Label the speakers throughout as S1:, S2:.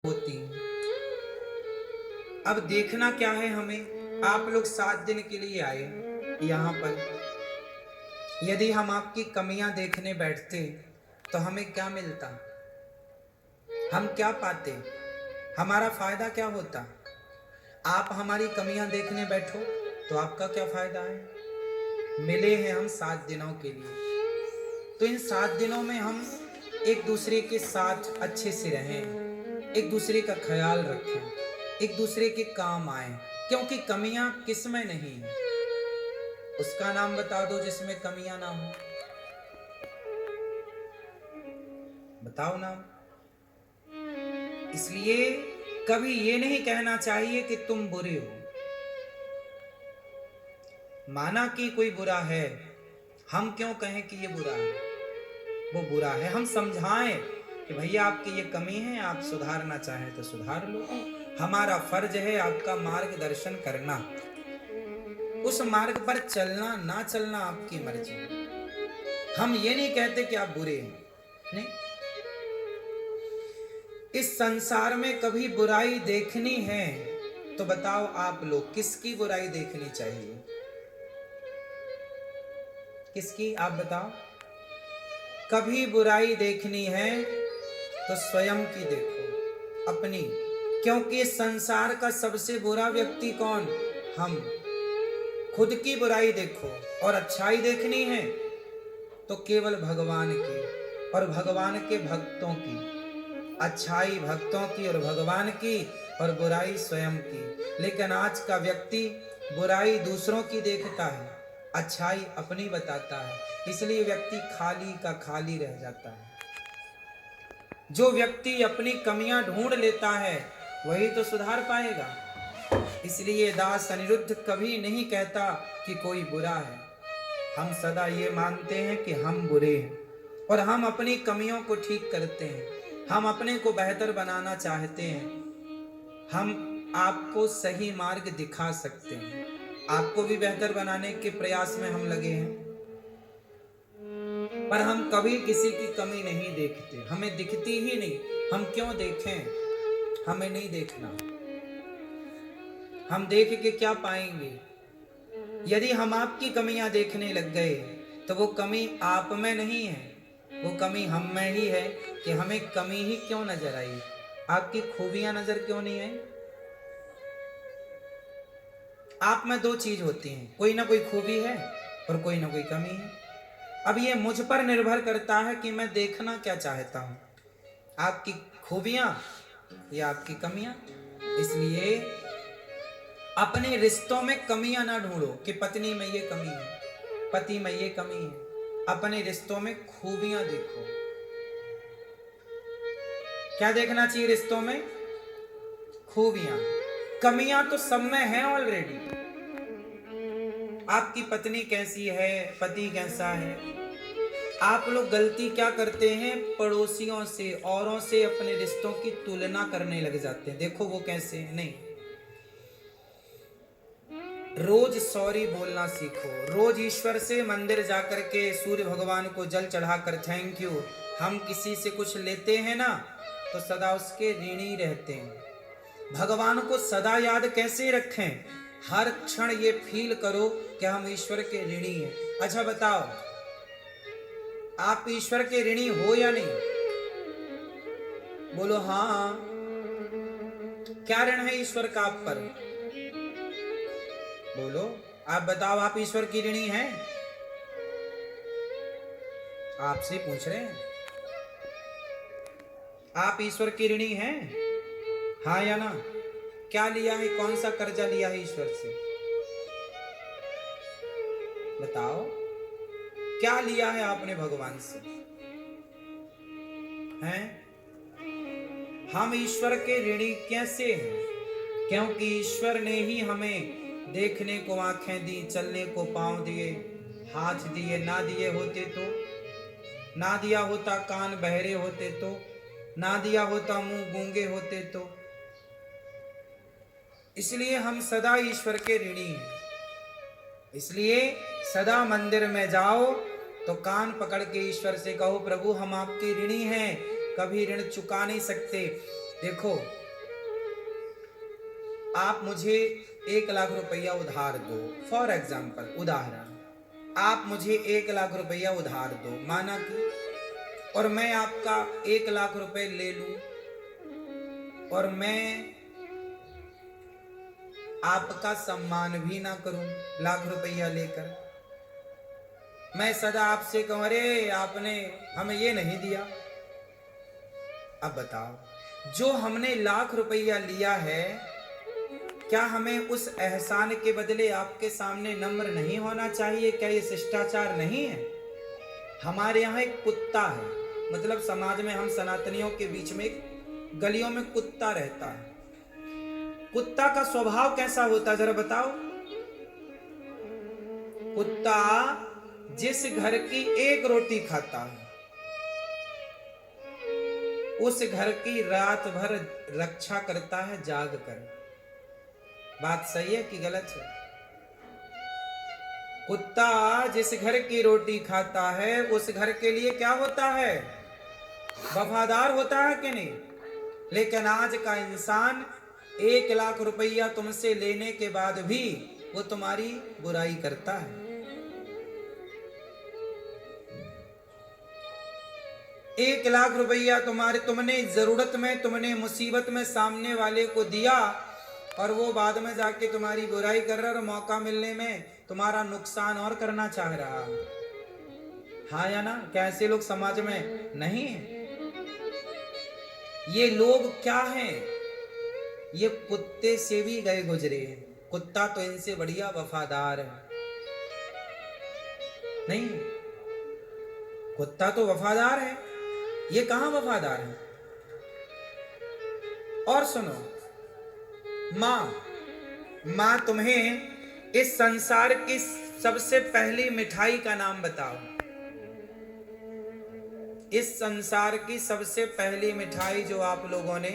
S1: होती। अब देखना क्या है हमें, आप लोग 7 दिन के लिए आए यहाँ पर। यदि हम आपकी कमियां देखने बैठते तो हमें क्या मिलता, हम क्या पाते, हमारा फायदा क्या होता। आप हमारी कमियां देखने बैठो तो आपका क्या फायदा है। मिले हैं हम 7 दिनों के लिए, तो इन 7 दिनों में हम एक दूसरे के साथ अच्छे से रहें, एक दूसरे का ख्याल रखें, एक दूसरे के काम आए। क्योंकि कमियां किसमें नहीं है, उसका नाम बता दो जिसमें कमियां ना हो, बताओ नाम। इसलिए कभी ये नहीं कहना चाहिए कि तुम बुरे हो। माना कि कोई बुरा है, हम क्यों कहें कि ये बुरा है, वो बुरा है। हम समझाएं कि भैया आपकी ये कमी है, आप सुधारना चाहें तो सुधार लो। हमारा फर्ज है आपका मार्गदर्शन करना, उस मार्ग पर चलना ना चलना आपकी मर्जी। हम ये नहीं कहते कि आप बुरे हैं, नहीं। इस संसार में कभी बुराई देखनी है तो बताओ आप लोग, किसकी बुराई देखनी चाहिए, किसकी, आप बताओ। कभी बुराई देखनी है तो स्वयं की देखो, अपनी। क्योंकि संसार का सबसे बुरा व्यक्ति कौन, हम। खुद की बुराई देखो, और अच्छाई देखनी है तो केवल भगवान की और भगवान के भक्तों की। अच्छाई भक्तों की और भगवान की, और बुराई स्वयं की। लेकिन आज का व्यक्ति बुराई दूसरों की देखता है, अच्छाई अपनी बताता है, इसलिए व्यक्ति खाली का खाली रह जाता है। जो व्यक्ति अपनी कमियां ढूंढ लेता है वही तो सुधार पाएगा। इसलिए दास अनिरुद्ध कभी नहीं कहता कि कोई बुरा है। हम सदा ये मानते हैं कि हम बुरे हैं और हम अपनी कमियों को ठीक करते हैं, हम अपने को बेहतर बनाना चाहते हैं। हम आपको सही मार्ग दिखा सकते हैं, आपको भी बेहतर बनाने के प्रयास में हम लगे हैं। पर हम कभी किसी की कमी नहीं देखते, हमें दिखती ही नहीं। हम क्यों देखें, हमें नहीं देखना। हम देख के क्या पाएंगे। यदि हम आपकी कमियां देखने लग गए तो वो कमी आप में नहीं है, वो कमी हम में ही है कि हमें कमी ही क्यों नजर आई, आपकी खूबियां नजर क्यों नहीं आई। आप में 2 चीज होती हैं, कोई ना कोई खूबी है और कोई ना कोई कमी है। अब ये मुझ पर निर्भर करता है कि मैं देखना क्या चाहता हूं, आपकी खूबियां या आपकी कमियां। इसलिए अपने रिश्तों में कमियां ना ढूंढो कि पत्नी में ये कमी है, पति में ये कमी है। अपने रिश्तों में खूबियां देखो। क्या देखना चाहिए रिश्तों में, खूबियां। कमियां तो सब में है ऑलरेडी। आपकी पत्नी कैसी है, पति कैसा है। आप लोग गलती क्या करते हैं, पड़ोसियों से, औरों से अपने रिश्तों की तुलना करने लग जाते हैं। देखो वो कैसे है, नहीं। रोज सॉरी बोलना सीखो, रोज ईश्वर से मंदिर जाकर के सूर्य भगवान को जल चढ़ाकर थैंक यू। हम किसी से कुछ लेते हैं ना तो सदा उसके ऋणी रहते हैं। भगवान को सदा याद कैसे रखें, हर क्षण ये फील करो कि हम ईश्वर के ऋणी हैं। अच्छा बताओ, आप ईश्वर के ऋणी हो या नहीं, बोलो हाँ। क्या ऋण है ईश्वर का आप पर, बोलो। आप बताओ, आप ईश्वर की ऋणी हैं, आपसे पूछ रहे हैं, आप ईश्वर की ऋणी हैं, हाँ या ना। क्या लिया है, कौन सा कर्जा लिया है ईश्वर से, बताओ। क्या लिया है आपने भगवान से, हैं। हम ईश्वर के ऋणी कैसे हैं, क्योंकि ईश्वर ने ही हमें देखने को आंखें दी, चलने को पांव दिए, हाथ दिए। ना दिए होते तो, ना दिया होता कान बहरे होते तो, ना दिया होता मुंह गूंगे होते तो। इसलिए हम सदा ईश्वर के ऋणी हैं। इसलिए सदा मंदिर में जाओ तो कान पकड़ के ईश्वर से कहो, प्रभु हम आपके ऋणी हैं, कभी ऋण चुका नहीं सकते, देखो, आप मुझे 1 लाख रुपया उधार दो, फॉर एग्जाम्पल, उदाहरण, आप मुझे 1 लाख रुपया उधार दो, माना कि, और मैं आपका 1 लाख रुपए ले लूं और मैं आपका सम्मान भी ना करूं, लाख रुपया लेकर मैं सदा आपसे कहूं, अरे आपने हमें ये नहीं दिया। अब बताओ, जो हमने लाख रुपया लिया है, क्या हमें उस एहसान के बदले आपके सामने नम्र नहीं होना चाहिए? क्या ये शिष्टाचार नहीं है? हमारे यहाँ एक कुत्ता है, मतलब समाज में हम सनातनियों के बीच में एक गलियों में कुत्ता रहता है। कुत्ता का स्वभाव कैसा होता है जरा बताओ? कुत्ता जिस घर की एक रोटी खाता है, उस घर की रात भर रक्षा करता है जाग कर। बात सही है कि गलत है? कुत्ता जिस घर की रोटी खाता है, उस घर के लिए क्या होता है? वफादार होता है कि नहीं? लेकिन आज का इंसान 1 लाख रुपया तुमसे लेने के बाद भी वो तुम्हारी बुराई करता है। 1 लाख रुपया तुमने जरूरत में, तुमने मुसीबत में सामने वाले को दिया और वो बाद में जाके तुम्हारी बुराई कर रहा और मौका मिलने में तुम्हारा नुकसान और करना चाह रहा। हाँ या ना? क्या ऐसे लोग समाज में नहीं है? ये लोग क्या हैं? ये कुत्ते से भी गए गुजरे हैं। कुत्ता तो इनसे बढ़िया वफादार है, नहीं? कुत्ता तो वफादार है, ये कहां वफादार है? और सुनो, मां तुम्हें इस संसार की सबसे पहली मिठाई का नाम बताओ। इस संसार की सबसे पहली मिठाई जो आप लोगों ने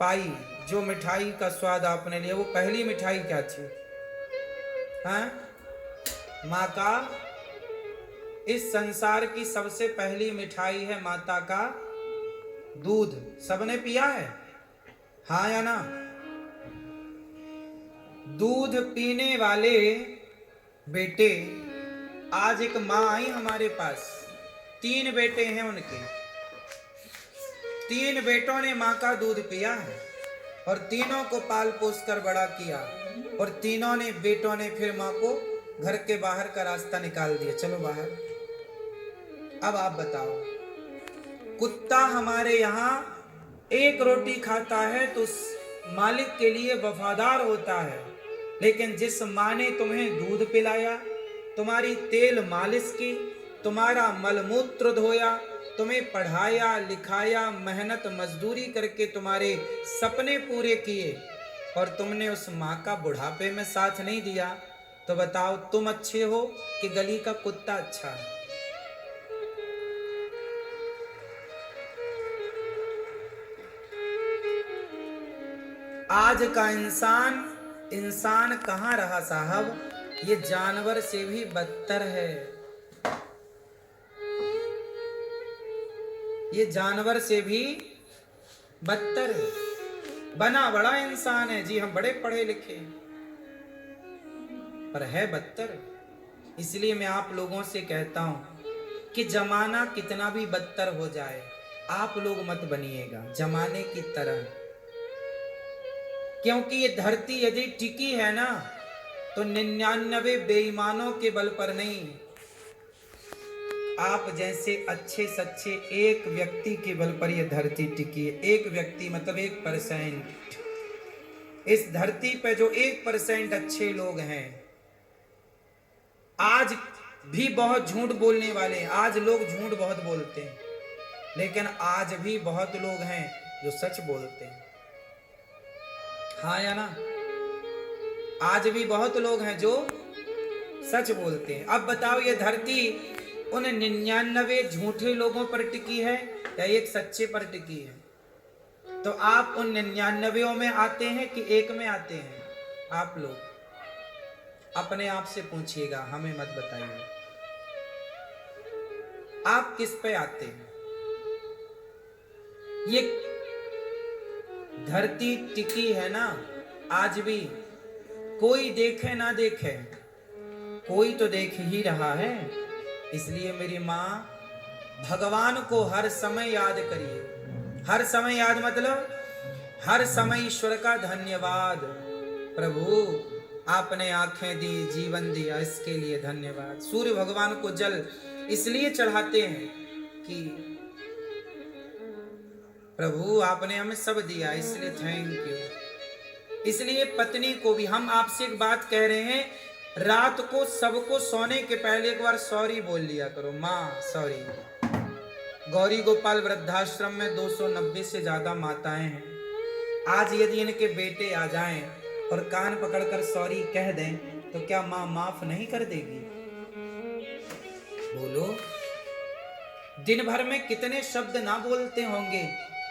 S1: पाई, जो मिठाई का स्वाद आपने लिया, वो पहली मिठाई क्या थी? हाँ? माँ का, इस संसार की सबसे पहली मिठाई है माता का दूध। सबने पिया है? हाँ या ना? दूध पीने वाले बेटे, आज एक माँ आई हमारे पास, 3 बेटे हैं उनके, 3 बेटों ने माँ का दूध पिया है और तीनों को पाल पोस कर बड़ा किया, और तीनों ने बेटों ने फिर माँ को घर के बाहर का रास्ता निकाल दिया, चलो बाहर। अब आप बताओ, कुत्ता हमारे यहाँ एक रोटी खाता है तो मालिक के लिए वफादार होता है, लेकिन जिस माँ ने तुम्हें दूध पिलाया, तुम्हारी तेल मालिश की, तुम्हारा मलमूत्र धोया, तुम्हें पढ़ाया लिखाया, मेहनत मजदूरी करके तुम्हारे सपने पूरे किए, और तुमने उस माँ का बुढ़ापे में साथ नहीं दिया, तो बताओ तुम अच्छे हो कि गली का कुत्ता अच्छा है? आज का इंसान कहाँ रहा साहब? ये जानवर से भी बदतर है। ये जानवर से भी बदतर है। बना बड़ा इंसान है जी, हम बड़े पढ़े लिखे, पर है बदतर। इसलिए मैं आप लोगों से कहता हूं कि जमाना कितना भी बदतर हो जाए, आप लोग मत बनिएगा जमाने की तरह, क्योंकि ये धरती यदि टिकी है ना, तो 99 बेईमानों के बल पर नहीं, आप जैसे अच्छे सच्चे एक व्यक्ति के बल पर यह धरती टिकी है। एक व्यक्ति मतलब 1%। इस धरती पे जो 1% अच्छे लोग हैं, आज भी बहुत झूठ बोलने वाले हैं, आज लोग झूठ बहुत बोलते हैं, लेकिन आज भी बहुत लोग हैं जो सच बोलते हैं। हाँ या ना? आज भी बहुत लोग हैं जो सच बोलते हैं। अब बताओ, ये धरती उन 99 झूठे लोगों पर टिकी है या एक सच्चे पर टिकी है? तो आप उन 99 में आते हैं कि एक में आते हैं? आप लोग अपने आप से पूछिएगा, हमें मत बताइए। आप किस पे आते हैं? ये धरती टिकी है ना आज भी, कोई देखे ना देखे, कोई तो देख ही रहा है। इसलिए मेरी माँ, भगवान को हर समय याद करिए। हर समय याद मतलब हर समय ईश्वर का धन्यवाद। प्रभु आपने आंखें दी, जीवन दिया, इसके लिए धन्यवाद। सूर्य भगवान को जल इसलिए चढ़ाते हैं कि प्रभु आपने हमें सब दिया, इसलिए थैंक यू। इसलिए पत्नी को भी हम आपसे एक बात कह रहे हैं, रात को सबको सोने के पहले एक बार सॉरी बोल लिया करो, माँ सॉरी। गौरी गोपाल वृद्धाश्रम में 290 से ज्यादा माताएं हैं। आज यदि इनके बेटे आ जाएं और कान पकड़कर सॉरी कह दें तो क्या माँ माफ नहीं कर देगी? बोलो। दिन भर में कितने शब्द ना बोलते होंगे,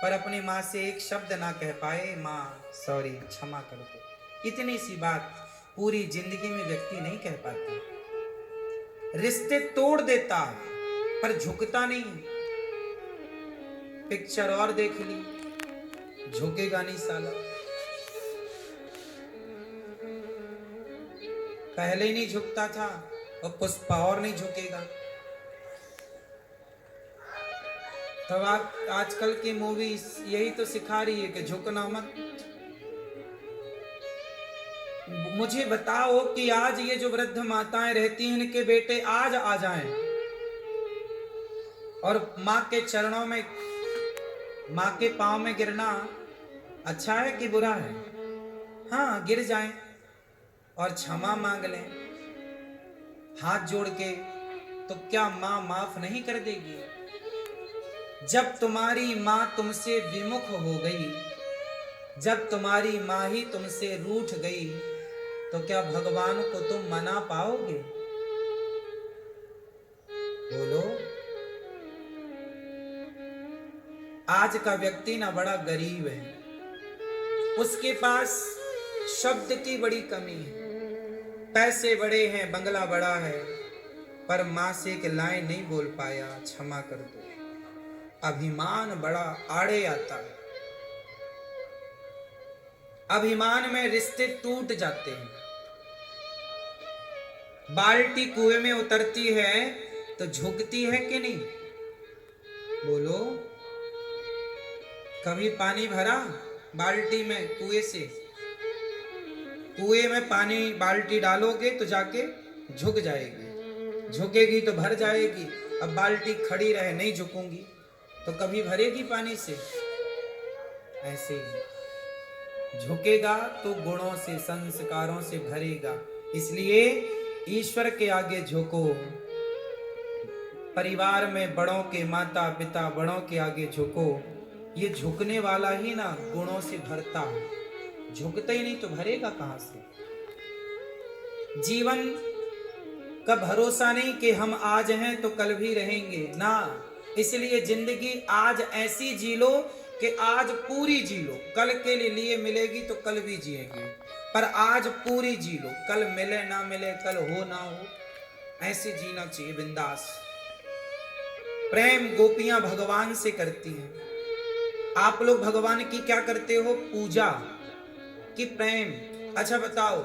S1: पर अपनी माँ से एक शब्द ना कह पाए, माँ सॉरी, क्षमा कर दो। इतनी सी बात पूरी जिंदगी में व्यक्ति नहीं कह पाता। रिश्ते तोड़ देता पर झुकता नहीं। पिक्चर और देख ली, झुकेगा नहीं साला। पहले ही नहीं झुकता था और पुष्पा और नहीं झुकेगा। तब आप आजकल की मूवीज यही तो सिखा रही है कि झुकना मत। मुझे बताओ कि आज ये जो वृद्ध माताएं रहती हैं, इनके बेटे आज आ जाएं और माँ के चरणों में, माँ के पांव में गिरना अच्छा है कि बुरा है? हाँ, गिर जाएं और क्षमा मांग लें हाथ जोड़ के, तो क्या माँ माफ नहीं कर देगी? जब तुम्हारी माँ तुमसे विमुख हो गई, जब तुम्हारी माँ ही तुमसे रूठ गई, तो क्या भगवान को तुम मना पाओगे? बोलो। आज का व्यक्ति ना बड़ा गरीब है, उसके पास शब्द की बड़ी कमी है, पैसे बड़े हैं, बंगला बड़ा है, पर मां से एक लाइन नहीं बोल पाया, क्षमा कर दो। अभिमान बड़ा आड़े आता है। अभिमान में रिश्ते टूट जाते हैं। बाल्टी कुएं में उतरती है तो झुकती है कि नहीं? बोलो। कभी पानी भरा बाल्टी में कुएं से? कुएं में पानी बाल्टी डालोगे तो जाके झुक जाएगी, झुकेगी तो भर जाएगी। अब बाल्टी खड़ी रहे, नहीं झुकूंगी तो कभी भरेगी पानी से? ऐसे ही झुकेगा तो गुणों से, संस्कारों से भरेगा। इसलिए ईश्वर के आगे झुको। परिवार में बड़ों के, माता पिता बड़ों के आगे झुको। ये झुकने वाला ही ना गुणों से भरता है, झुकता ही नहीं तो भरेगा कहां से? जीवन का भरोसा नहीं कि हम आज हैं तो कल भी रहेंगे ना। इसलिए जिंदगी आज ऐसी जी लो कि आज पूरी जी लो। कल के लिए मिलेगी तो कल भी जिएंगे, पर आज पूरी जी लो। कल मिले ना मिले, कल हो ना हो, ऐसे जीना चाहिए बिंदास। प्रेम गोपियां भगवान से करती हैं। आप लोग भगवान की क्या करते हो? पूजा कि प्रेम? अच्छा बताओ,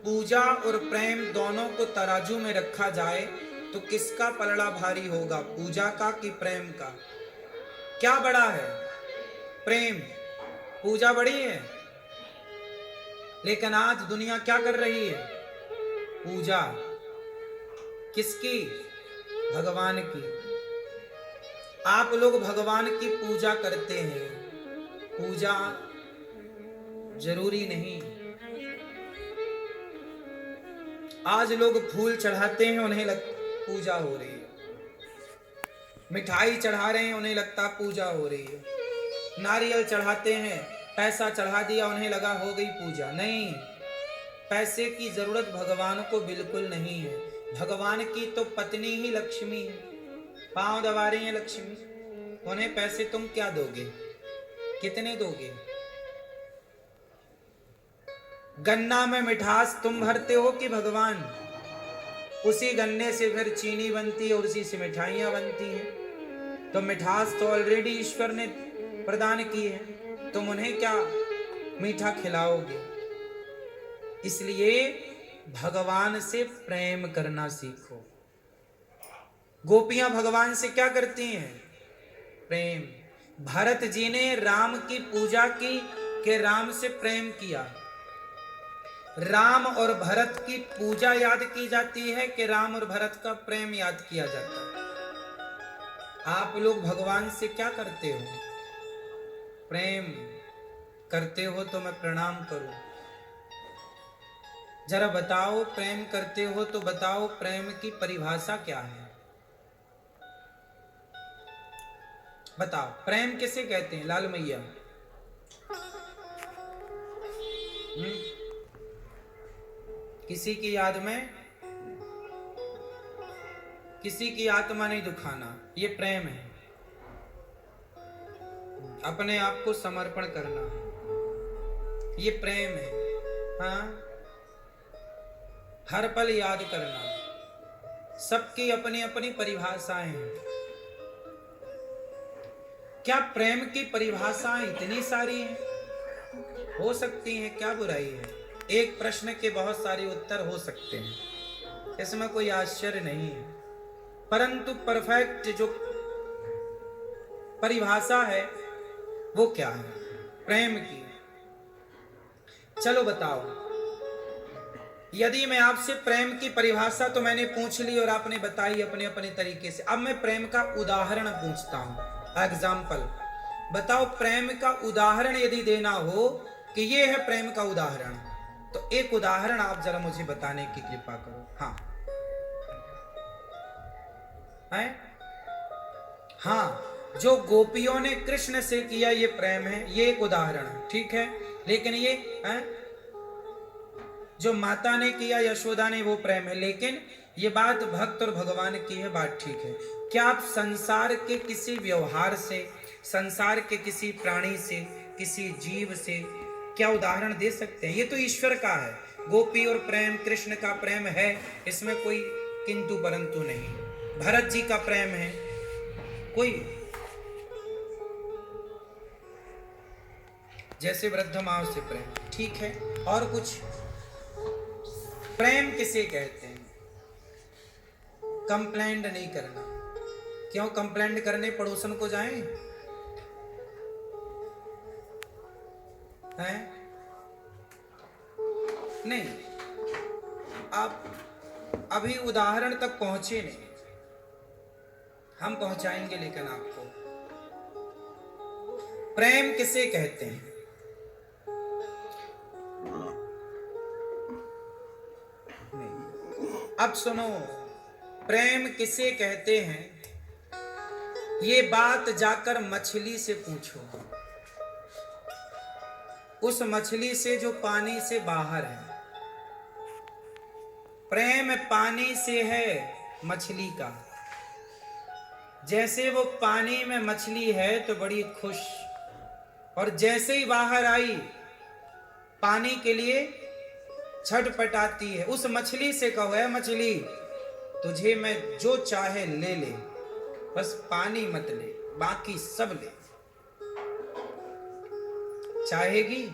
S1: पूजा और प्रेम दोनों को तराजू में रखा जाए तो किसका पलड़ा भारी होगा? पूजा का कि प्रेम का? क्या बड़ा है? प्रेम। पूजा बड़ी है, लेकिन आज दुनिया क्या कर रही है? पूजा किसकी? भगवान की। आप लोग भगवान की पूजा करते हैं, पूजा जरूरी नहीं। आज लोग फूल चढ़ाते हैं, उन्हें पूजा हो रही है। मिठाई चढ़ा रहे हैं, उन्हें लगता पूजा हो रही है। नारियल चढ़ाते हैं, पैसा चढ़ा दिया, उन्हें लगा हो गई पूजा। नहीं, पैसे की जरूरत भगवान को बिल्कुल नहीं है। भगवान की तो पत्नी ही लक्ष्मी है। पांव दबा रही है लक्ष्मी, उन्हें पैसे तुम क्या दोगे? कितने दोगे? गन्ना में मिठास तुम भरते हो कि भगवान? उसी गन्ने से फिर चीनी बनती है और उसी से मिठाइयां बनती हैं। तो मिठास तो ऑलरेडी ईश्वर ने प्रदान किए, तुम उन्हें क्या मीठा खिलाओगे? इसलिए भगवान से प्रेम करना सीखो। गोपियां भगवान से क्या करती हैं? प्रेम। भरत जी ने राम की पूजा की कि राम से प्रेम किया। राम और भरत की पूजा याद की जाती है कि राम और भरत का प्रेम याद किया जाता है। आप लोग भगवान से क्या करते हो? प्रेम करते हो तो मैं प्रणाम करूं? जरा बताओ, प्रेम करते हो तो बताओ प्रेम की परिभाषा क्या है? बताओ, प्रेम किसे कहते हैं? लाल मैया, किसी की याद में किसी की आत्मा नहीं दुखाना, ये प्रेम है। अपने आप को समर्पण करना, ये प्रेम है। हाँ, हर पल याद करना। सबकी अपनी अपनी परिभाषाएं हैं। क्या प्रेम की परिभाषाएं इतनी सारी हैं? हो सकती हैं, क्या बुराई है? एक प्रश्न के बहुत सारे उत्तर हो सकते हैं, इसमें कोई आश्चर्य नहीं है। परंतु परफेक्ट जो परिभाषा है वो क्या है प्रेम की? चलो बताओ। यदि मैं आपसे प्रेम की परिभाषा तो मैंने पूछ ली और आपने बताई अपने अपने तरीके से, अब मैं प्रेम का उदाहरण पूछता हूं, एग्जाम्पल। बताओ, प्रेम का उदाहरण यदि देना हो कि ये है प्रेम का उदाहरण, तो एक उदाहरण आप जरा मुझे बताने की कृपा करो। हाँ है? हाँ, जो गोपियों ने कृष्ण से किया ये प्रेम है, ये एक उदाहरण है, ठीक है। लेकिन ये है जो माता ने किया, यशोदा ने, वो प्रेम है। लेकिन ये बात भक्त और भगवान की है, बात ठीक है। क्या आप संसार के किसी व्यवहार से, संसार के किसी प्राणी से, किसी जीव से क्या उदाहरण दे सकते हैं? ये तो ईश्वर का है। गोपी और प्रेम, कृष्ण का प्रेम है, इसमें कोई किंतु परंतु नहीं। भरत जी का प्रेम है, कोई जैसे वृद्ध माँ से प्रेम, ठीक है। और कुछ? प्रेम किसे कहते हैं? कंप्लेंट नहीं करना। क्यों कंप्लेंट करने पड़ोसन को जाएं? हैं? नहीं, आप अभी उदाहरण तक पहुंचे नहीं, हम पहुंचाएंगे लेकिन आपको। प्रेम किसे कहते हैं? अब सुनो, प्रेम किसे कहते हैं ये बात जाकर मछली से पूछो, उस मछली से जो पानी से बाहर है। प्रेम पानी से है मछली का। जैसे वो पानी में मछली है तो बड़ी खुश, और जैसे ही बाहर आई पानी के लिए छटपटाती है। उस मछली से कहो, है मछली, तुझे मैं जो चाहे ले ले, बस पानी मत ले, बाकी सब ले। चाहेगी?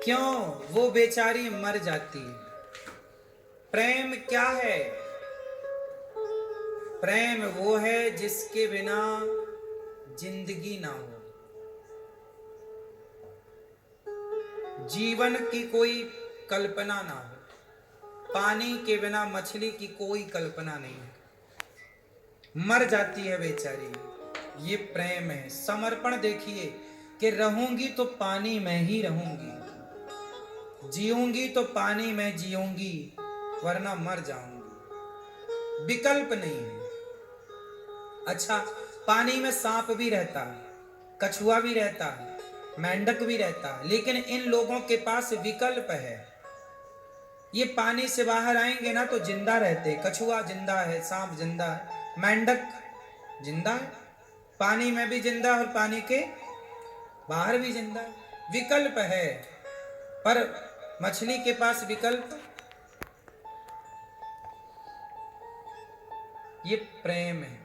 S1: क्यों? वो बेचारी मर जाती है। प्रेम क्या है? प्रेम वो है जिसके बिना जिंदगी ना हो, जीवन की कोई कल्पना ना हो। पानी के बिना मछली की कोई कल्पना नहीं है, मर जाती है बेचारी। ये प्रेम है, समर्पण। देखिए कि रहूंगी तो पानी में ही रहूंगी, जीऊंगी तो पानी में जीऊंगी, वरना मर जाऊंगी। विकल्प नहीं है। अच्छा, पानी में सांप भी रहता है, कछुआ भी रहता है, मेंढक भी रहता है, लेकिन इन लोगों के पास विकल्प है। ये पानी से बाहर आएंगे ना तो जिंदा रहते। कछुआ जिंदा है, सांप जिंदा है, मेंढक जिंदा है, पानी में भी जिंदा और पानी के बाहर भी जिंदा है। विकल्प है, पर मछली के पास विकल्प ये प्रेम है,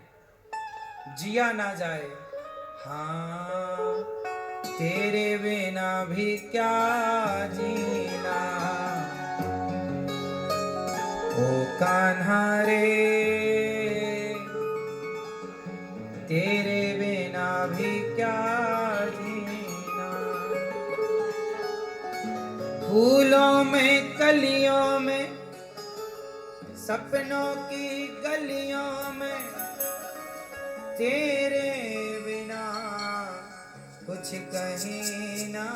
S1: जिया ना जाए। हाँ, तेरे बिना भी क्या जीना, ओ कान्हा रे, तेरे बिना भी क्या जीना। फूलों में कलियों में, सपनों की गलियों में, तेरे बिना कुछ कहीं ना,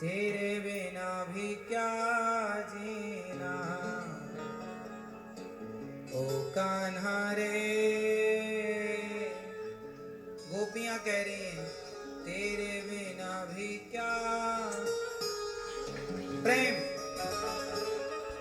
S1: तेरे बिना भी क्या जीना, ओ कान्हा रे,